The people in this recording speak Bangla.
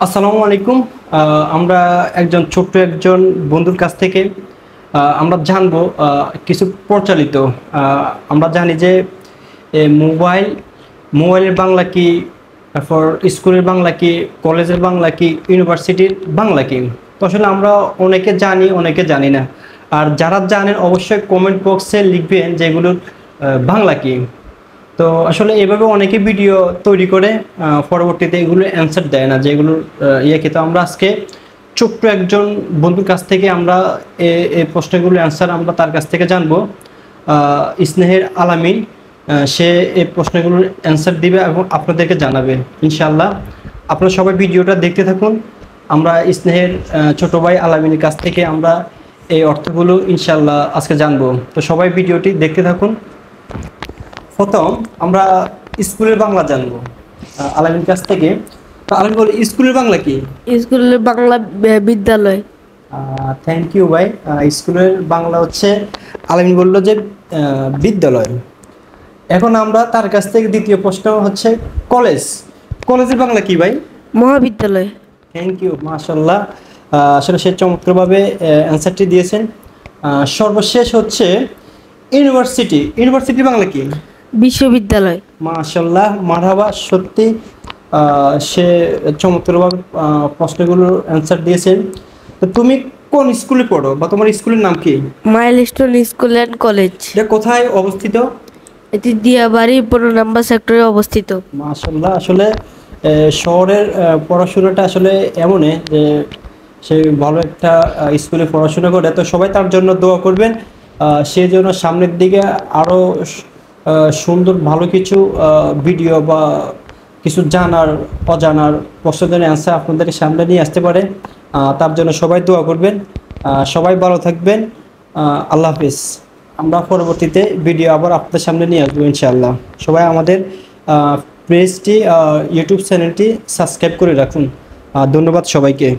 আসসালামু আলাইকুম। আমরা ছোট্ট একজন বন্ধুর কাছ থেকে আমরা জানবো কিছু প্রচলিত। আমরা জানি যে মোবাইলের বাংলা কি, তারপর স্কুলের বাংলা কি, কলেজের বাংলা কি, ইউনিভার্সিটির বাংলা কি। তো আসলে আমরা অনেকে জানি, অনেকে জানি না। আর যারা জানেন অবশ্যই কমেন্ট বক্সে লিখবেন যে এগুলোর বাংলা কি। তো আসলে এভাবে অনেকে ভিডিও তৈরি করে পরবর্তীতে এগুলোর অ্যান্সার দেয় না, যে এগুলোর ইয়েকে। তো আমরা আজকে ছোট্ট একজন বন্ধুর কাছ থেকে আমরা এই প্রশ্নগুলোর অ্যান্সার আমরা তার কাছ থেকে জানবো। স্নেহের আলামিন, সে এই প্রশ্নগুলোর অ্যান্সার দিবে এবং আপনাদেরকে জানাবে ইনশাআল্লাহ। আপনারা সবাই ভিডিওটা দেখতে থাকুন। আমরা স্নেহের ছোট ভাই আলামিনের কাছ থেকে আমরা এই অর্থগুলো ইনশাআল্লাহ আজকে জানবো। তো সবাই ভিডিওটি দেখতে থাকুন। প্রথম আমরা স্কুলের বাংলা জানবো আলামিনের কাছ থেকে। তো আলামিন বলে, স্কুলের বাংলা কি? স্কুলের বাংলা বিদ্যালয়। থ্যাংক ইউ ভাই। স্কুলের বাংলা হচ্ছে, আলামিন বললো যে বিদ্যালয়। এখন আমরা তার কাছ থেকে দ্বিতীয় প্রশ্ন হচ্ছে কলেজের বাংলা কি ভাই? মহাবিদ্যালয়। থ্যাংক ইউ, মাশাআল্লাহ। আসলে সে চমৎকারভাবে অ্যান্সারটি দিয়েছেন। সর্বশেষ হচ্ছে ইউনিভার্সিটির বাংলা কি? বিশ্ববিদ্যালয়। মাশাআল্লাহ, মারহাবা। সত্যি সে চমৎকারভাবে প্রশ্নগুলোর অ্যান্সার দিয়েছেন। তো তুমি কোন স্কুলে পড়ো বা তোমার স্কুলের নাম কি? Milestone school and college. এটা কোথায় অবস্থিত? এটি দিয়াবাড়ি 15 নম্বর সেক্টরে অবস্থিত। মাশাআল্লাহ। আসলে শহরের পড়াশোনাটা আসলে এমনই যে সে ভালো একটা স্কুলে পড়াশোনা করে। তো সবাই তার জন্য দোয়া করবেন, সে যেন সামনের দিকে আরও সুন্দর ভালো কিছু ভিডিও বা কিছু জানার অজানার প্রশ্নের অ্যান্সার আপনাদের সামনে নিয়ে আসতে পারে। তার জন্য সবাই দোয়া করবেন। সবাই ভালো থাকবেন। আল্লাহ হাফিজ। আমরা পরবর্তীতে ভিডিও আবার আপনাদের সামনে নিয়ে আসবো ইনশাআল্লাহ। সবাই আমাদের পেজটি, ইউটিউব চ্যানেলটি সাবস্ক্রাইব করে রাখুন। ধন্যবাদ সবাইকে।